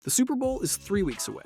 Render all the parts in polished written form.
The Super Bowl is 3 weeks away.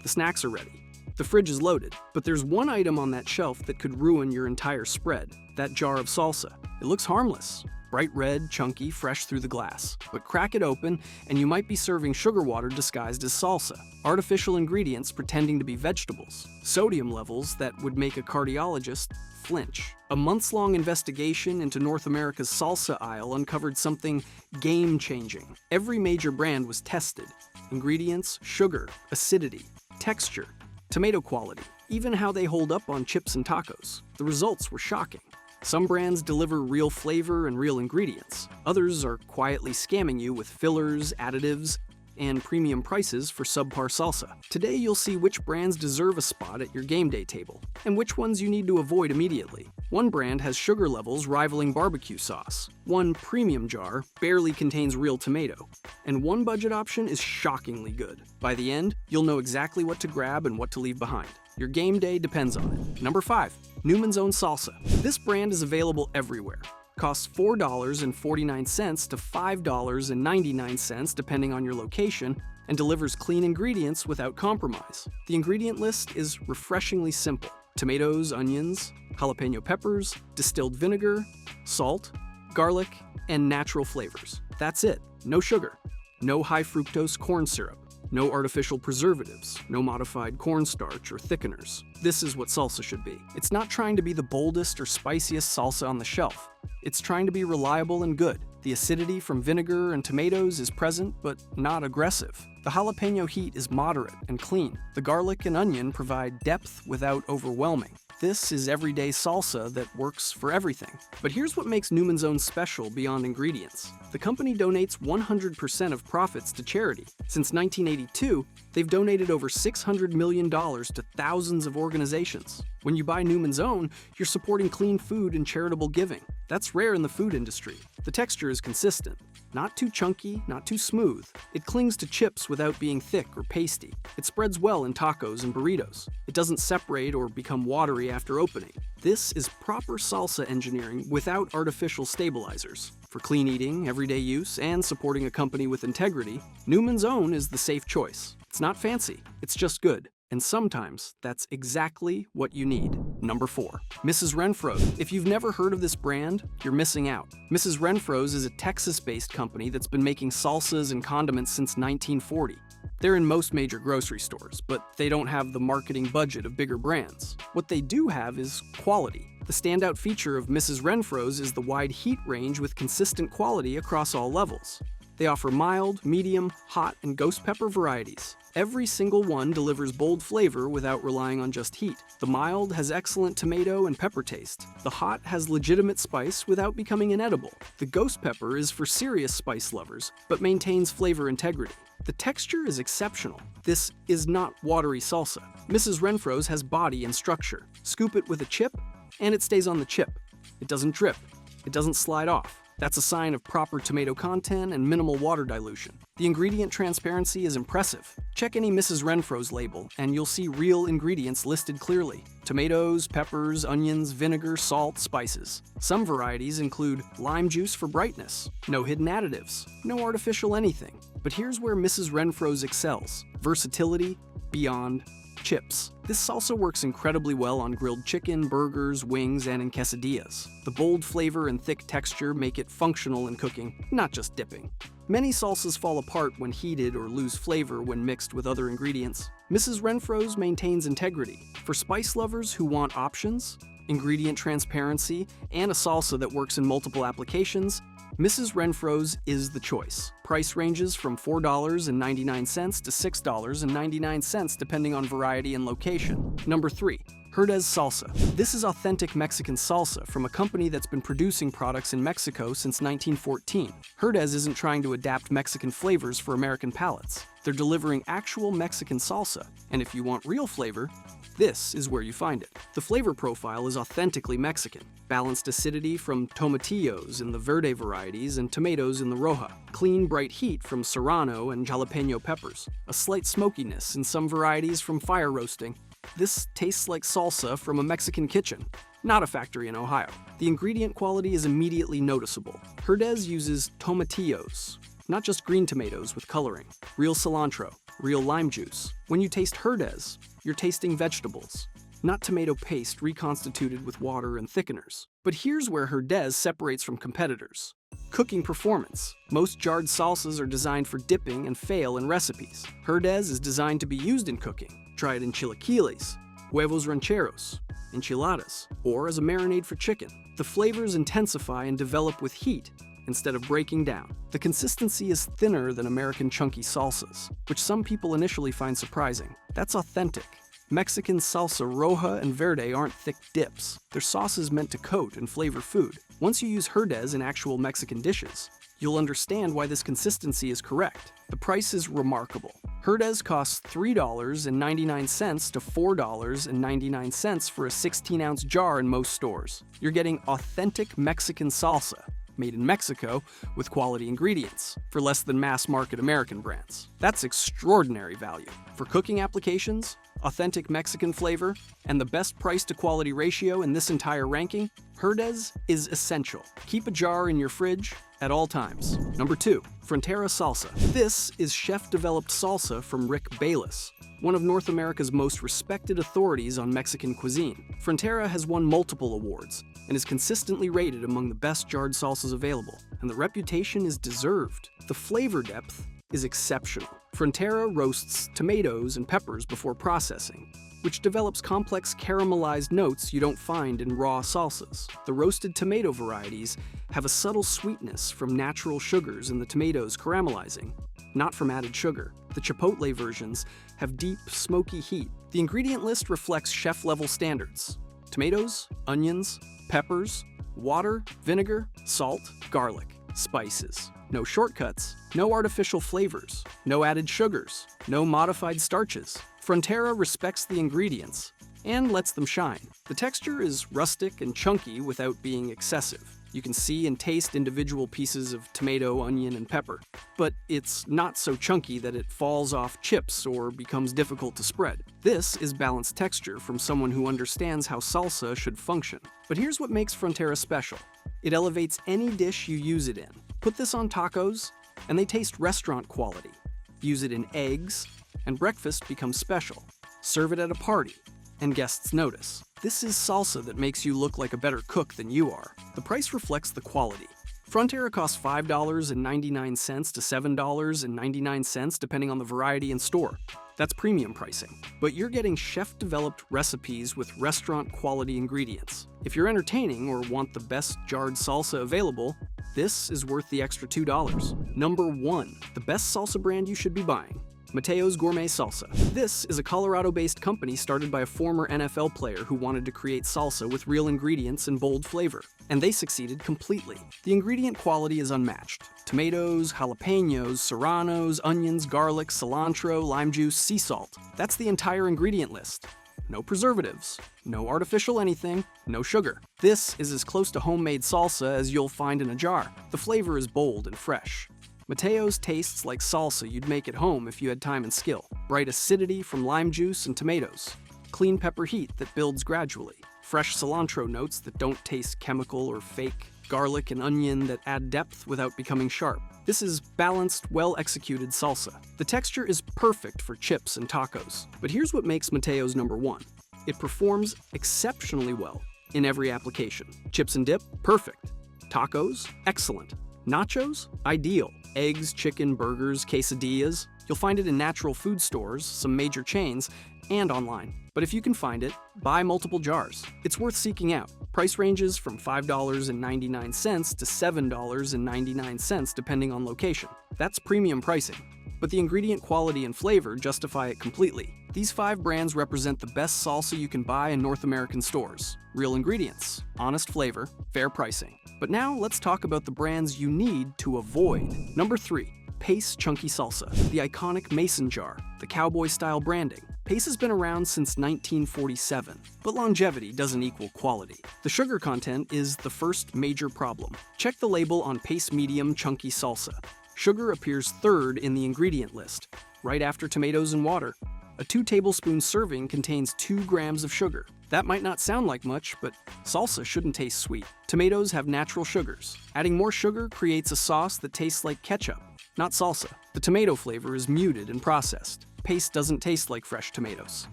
The snacks are ready. The fridge is loaded. But there's one item on that shelf that could ruin your entire spread: that jar of salsa. It looks harmless. Bright red, chunky, fresh through the glass. But crack it open, and you might be serving sugar water disguised as salsa. Artificial ingredients pretending to be vegetables. Sodium levels that would make a cardiologist flinch. A months-long investigation into North America's salsa aisle uncovered something game-changing. Every major brand was tested. Ingredients, sugar, acidity, texture, tomato quality, even how they hold up on chips and tacos. The results were shocking. Some brands deliver real flavor and real ingredients. Others are quietly scamming you with fillers, additives, and premium prices for subpar salsa. Today you'll see which brands deserve a spot at your game day table, and which ones you need to avoid immediately. One brand has sugar levels rivaling barbecue sauce. One premium jar barely contains real tomato. And one budget option is shockingly good. By the end, you'll know exactly what to grab and what to leave behind. Your game day depends on it. Number 5. Newman's Own Salsa. This brand is available everywhere. Costs $4.49 to $5.99 depending on your location, and delivers clean ingredients without compromise. The ingredient list is refreshingly simple: tomatoes, onions, jalapeno peppers, distilled vinegar, salt, garlic, and natural flavors. That's it. No sugar, no high fructose corn syrup, no artificial preservatives, no modified cornstarch or thickeners. This is what salsa should be. It's not trying to be the boldest or spiciest salsa on the shelf. It's trying to be reliable and good. The acidity from vinegar and tomatoes is present, but not aggressive. The jalapeno heat is moderate and clean. The garlic and onion provide depth without overwhelming. This is everyday salsa that works for everything. But here's what makes Newman's Own special beyond ingredients. The company donates 100% of profits to charity. Since 1982, they've donated over $600 million to thousands of organizations. When you buy Newman's Own, you're supporting clean food and charitable giving. That's rare in the food industry. The texture is consistent. Not too chunky, not too smooth. It clings to chips without being thick or pasty. It spreads well in tacos and burritos. It doesn't separate or become watery after opening. This is proper salsa engineering without artificial stabilizers. For clean eating, everyday use, and supporting a company with integrity, Newman's Own is the safe choice. It's not fancy, it's just good. And sometimes that's exactly what you need. Number 4. Mrs. Renfro's. If you've never heard of this brand, you're missing out. Mrs. Renfro's is a Texas-based company that's been making salsas and condiments since 1940. They're in most major grocery stores, but they don't have the marketing budget of bigger brands. What they do have is quality. The standout feature of Mrs. Renfro's is the wide heat range with consistent quality across all levels. They offer mild, medium, hot, and ghost pepper varieties. Every single one delivers bold flavor without relying on just heat. The mild has excellent tomato and pepper taste. The hot has legitimate spice without becoming inedible. The ghost pepper is for serious spice lovers, but maintains flavor integrity. The texture is exceptional. This is not watery salsa. Mrs. Renfro's has body and structure. Scoop it with a chip, and it stays on the chip. It doesn't drip. It doesn't slide off. That's a sign of proper tomato content and minimal water dilution. The ingredient transparency is impressive. Check any Mrs. Renfro's label, and you'll see real ingredients listed clearly: tomatoes, peppers, onions, vinegar, salt, spices. Some varieties include lime juice for brightness. No hidden additives. No artificial anything. But here's where Mrs. Renfro's excels: versatility beyond chips. This salsa works incredibly well on grilled chicken, burgers, wings, and in quesadillas. The bold flavor and thick texture make it functional in cooking, not just dipping. Many salsas fall apart when heated or lose flavor when mixed with other ingredients. Mrs. Renfro's maintains integrity. For spice lovers who want options, ingredient transparency, and a salsa that works in multiple applications, Mrs. Renfro's is the choice. Price ranges from $4.99 to $6.99 depending on variety and location. Number 3. Herdez Salsa. This is authentic Mexican salsa from a company that's been producing products in Mexico since 1914. Herdez isn't trying to adapt Mexican flavors for American palates. They're delivering actual Mexican salsa, and if you want real flavor, this is where you find it. The flavor profile is authentically Mexican. Balanced acidity from tomatillos in the verde varieties and tomatoes in the roja. Clean, bright heat from serrano and jalapeno peppers. A slight smokiness in some varieties from fire roasting. This tastes like salsa from a Mexican kitchen, not a factory in Ohio. The ingredient quality is immediately noticeable. Herdez uses tomatillos, not just green tomatoes with coloring. Real cilantro, real lime juice. When you taste Herdez, you're tasting vegetables, not tomato paste reconstituted with water and thickeners. But here's where Herdez separates from competitors. Cooking performance. Most jarred salsas are designed for dipping and fail in recipes. Herdez is designed to be used in cooking. Try it in chilaquiles, huevos rancheros, enchiladas, or as a marinade for chicken. The flavors intensify and develop with heat instead of breaking down. The consistency is thinner than American chunky salsas, which some people initially find surprising. That's authentic. Mexican salsa roja and verde aren't thick dips. They're sauces meant to coat and flavor food. Once you use Herdez in actual Mexican dishes, you'll understand why this consistency is correct. The price is remarkable. Herdez costs $3.99 to $4.99 for a 16-ounce jar in most stores. You're getting authentic Mexican salsa, made in Mexico with quality ingredients, for less than mass-market American brands. That's extraordinary value. For cooking applications, authentic Mexican flavor, and the best price-to-quality ratio in this entire ranking, Herdez is essential. Keep a jar in your fridge at all times. Number 2, Frontera Salsa. This is chef-developed salsa from Rick Bayless, one of North America's most respected authorities on Mexican cuisine. Frontera has won multiple awards and is consistently rated among the best jarred salsas available, and the reputation is deserved. The flavor depth is exceptional. Frontera roasts tomatoes and peppers before processing, which develops complex caramelized notes you don't find in raw salsas. The roasted tomato varieties have a subtle sweetness from natural sugars in the tomatoes caramelizing, not from added sugar. The chipotle versions have deep, smoky heat. The ingredient list reflects chef-level standards: tomatoes, onions, peppers, water, vinegar, salt, garlic, spices. No shortcuts, no artificial flavors, no added sugars, no modified starches. Frontera respects the ingredients and lets them shine. The texture is rustic and chunky without being excessive. You can see and taste individual pieces of tomato, onion, and pepper, but it's not so chunky that it falls off chips or becomes difficult to spread. This is balanced texture from someone who understands how salsa should function. But here's what makes Frontera special. It elevates any dish you use it in. Put this on tacos, and they taste restaurant quality. Use it in eggs, and breakfast becomes special. Serve it at a party, and guests notice. This is salsa that makes you look like a better cook than you are. The price reflects the quality. Frontera costs $5.99 to $7.99 depending on the variety and store. That's premium pricing. But you're getting chef-developed recipes with restaurant-quality ingredients. If you're entertaining or want the best jarred salsa available, this is worth the extra $2. Number 1, the best salsa brand you should be buying. Mateo's Gourmet Salsa. This is a Colorado-based company started by a former NFL player who wanted to create salsa with real ingredients and bold flavor. And they succeeded completely. The ingredient quality is unmatched. Tomatoes, jalapenos, serranos, onions, garlic, cilantro, lime juice, sea salt. That's the entire ingredient list. No preservatives, no artificial anything, no sugar. This is as close to homemade salsa as you'll find in a jar. The flavor is bold and fresh. Mateo's tastes like salsa you'd make at home if you had time and skill. Bright acidity from lime juice and tomatoes. Clean pepper heat that builds gradually. Fresh cilantro notes that don't taste chemical or fake. Garlic and onion that add depth without becoming sharp. This is balanced, well-executed salsa. The texture is perfect for chips and tacos. But here's what makes Mateo's number 1. It performs exceptionally well in every application. Chips and dip, perfect. Tacos, excellent. Nachos, ideal. Eggs, chicken, burgers, quesadillas. You'll find it in natural food stores, some major chains, and online. But if you can find it, buy multiple jars. It's worth seeking out. Price ranges from $5.99 to $7.99 depending on location. That's premium pricing. But the ingredient quality and flavor justify it completely. These 5 brands represent the best salsa you can buy in North American stores. Real ingredients, honest flavor, fair pricing. But now let's talk about the brands you need to avoid. Number 3, Pace Chunky Salsa, the iconic mason jar, the cowboy-style branding. Pace has been around since 1947, but longevity doesn't equal quality. The sugar content is the first major problem. Check the label on Pace Medium Chunky Salsa. Sugar appears 3rd in the ingredient list, right after tomatoes and water. A 2-tablespoon serving contains 2 grams of sugar. That might not sound like much, but salsa shouldn't taste sweet. Tomatoes have natural sugars. Adding more sugar creates a sauce that tastes like ketchup. not salsa. The tomato flavor is muted and processed. Paste doesn't taste like fresh tomatoes.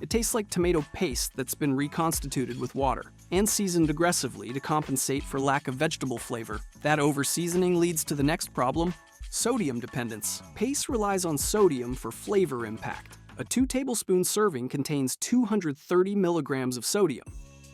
It tastes like tomato paste that's been reconstituted with water and seasoned aggressively to compensate for lack of vegetable flavor. That over-seasoning leads to the next problem: sodium dependence. Paste relies on sodium for flavor impact. A 2-tablespoon serving contains 230 milligrams of sodium.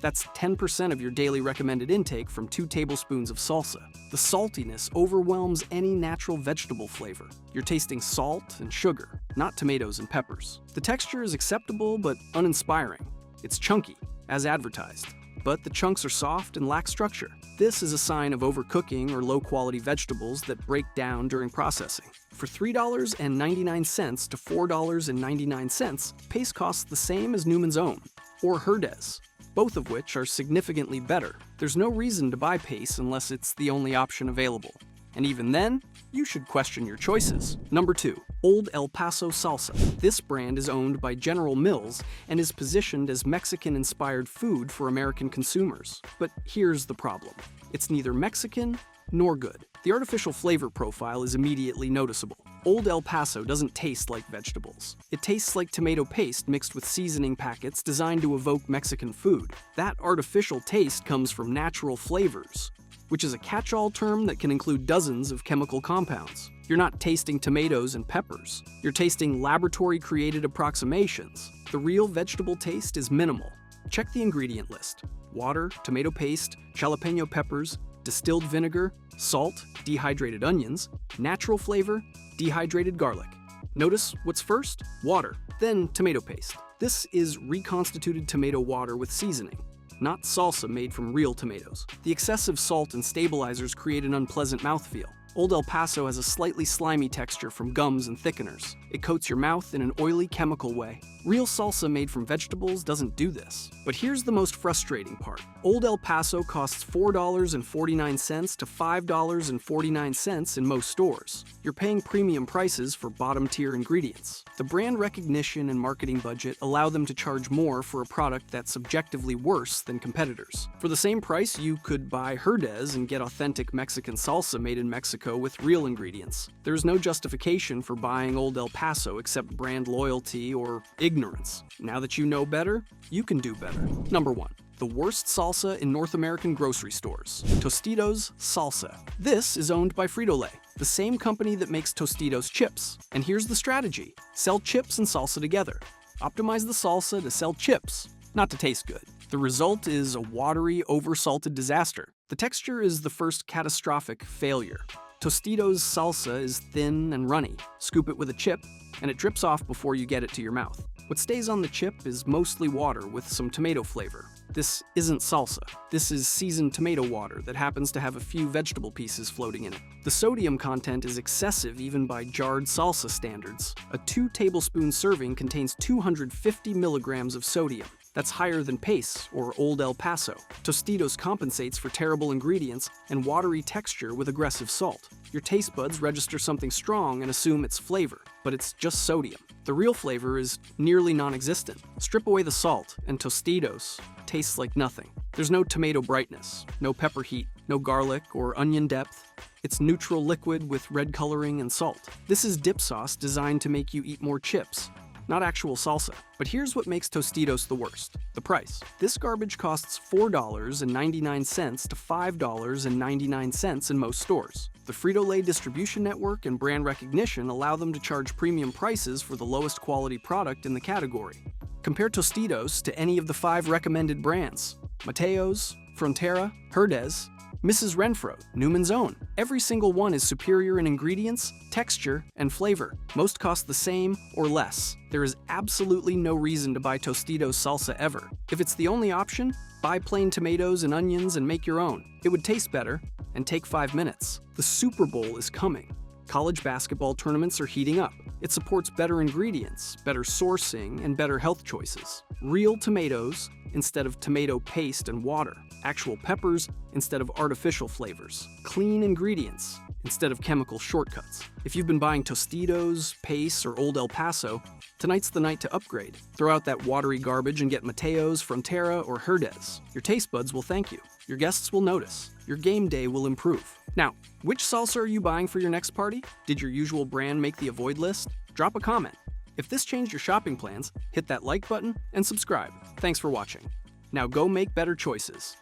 That's 10% of your daily recommended intake from 2 tablespoons of salsa. The saltiness overwhelms any natural vegetable flavor. You're tasting salt and sugar, not tomatoes and peppers. The texture is acceptable but uninspiring. It's chunky, as advertised, but the chunks are soft and lack structure. This is a sign of overcooking or low-quality vegetables that break down during processing. For $3.99 to $4.99, paste costs the same as Newman's Own or Herdez, both of which are significantly better. There's no reason to buy paste unless it's the only option available. And even then, you should question your choices. Number 2. Old El Paso Salsa. This brand is owned by General Mills and is positioned as Mexican-inspired food for American consumers. But here's the problem: it's neither Mexican nor good. The artificial flavor profile is immediately noticeable. Old El Paso doesn't taste like vegetables. It tastes like tomato paste mixed with seasoning packets designed to evoke Mexican food. That artificial taste comes from natural flavors, which is a catch-all term that can include dozens of chemical compounds. You're not tasting tomatoes and peppers. You're tasting laboratory-created approximations. The real vegetable taste is minimal. Check the ingredient list: water, tomato paste, jalapeno peppers, distilled vinegar, salt, dehydrated onions, natural flavor, dehydrated garlic. Notice what's first? Water, then tomato paste. This is reconstituted tomato water with seasoning, not salsa made from real tomatoes. The excessive salt and stabilizers create an unpleasant mouthfeel. Old El Paso has a slightly slimy texture from gums and thickeners. It coats your mouth in an oily chemical way. Real salsa made from vegetables doesn't do this. But here's the most frustrating part. Old El Paso costs $4.49 to $5.49 in most stores. You're paying premium prices for bottom-tier ingredients. The brand recognition and marketing budget allow them to charge more for a product that's subjectively worse than competitors. For the same price, you could buy Herdez and get authentic Mexican salsa made in Mexico with real ingredients. There's no justification for buying Old El Paso except brand loyalty or ignorance. Now that you know better, you can do better. Number 1. The worst salsa in North American grocery stores. Tostitos Salsa. This is owned by Frito-Lay, the same company that makes Tostitos chips. And here's the strategy: sell chips and salsa together. Optimize the salsa to sell chips, not to taste good. The result is a watery, over-salted disaster. The texture is the first catastrophic failure. Tostitos salsa is thin and runny. Scoop it with a chip, and it drips off before you get it to your mouth. What stays on the chip is mostly water with some tomato flavor. This isn't salsa. This is seasoned tomato water that happens to have a few vegetable pieces floating in it. The sodium content is excessive even by jarred salsa standards. A 2-tablespoon serving contains 250 milligrams of sodium. That's higher than Pace or Old El Paso. Tostitos compensates for terrible ingredients and watery texture with aggressive salt. Your taste buds register something strong and assume it's flavor, but it's just sodium. The real flavor is nearly non-existent. Strip away the salt, and Tostitos tastes like nothing. There's no tomato brightness, no pepper heat, no garlic or onion depth. It's neutral liquid with red coloring and salt. This is dip sauce designed to make you eat more chips, not actual salsa. But here's what makes Tostitos the worst: the price. This garbage costs $4.99 to $5.99 in most stores. The Frito-Lay distribution network and brand recognition allow them to charge premium prices for the lowest quality product in the category. Compare Tostitos to any of the 5 recommended brands: Mateo's, Frontera, Herdez, Mrs. Renfro, Newman's Own. Every single one is superior in ingredients, texture, and flavor. Most cost the same or less. There is absolutely no reason to buy Tostitos salsa ever. If it's the only option, buy plain tomatoes and onions and make your own. It would taste better and take 5 minutes. The Super Bowl is coming. College basketball tournaments are heating up. It supports better ingredients, better sourcing, and better health choices. Real tomatoes instead of tomato paste and water. Actual peppers instead of artificial flavors. Clean ingredients instead of chemical shortcuts. If you've been buying Tostitos, Pace, or Old El Paso, tonight's the night to upgrade. Throw out that watery garbage and get Mateo's, Frontera, or Herdez. Your taste buds will thank you. Your guests will notice. Your game day will improve. Now, which salsa are you buying for your next party? Did your usual brand make the avoid list? Drop a comment. If this changed your shopping plans, hit that like button and subscribe. Thanks for watching. Now go make better choices.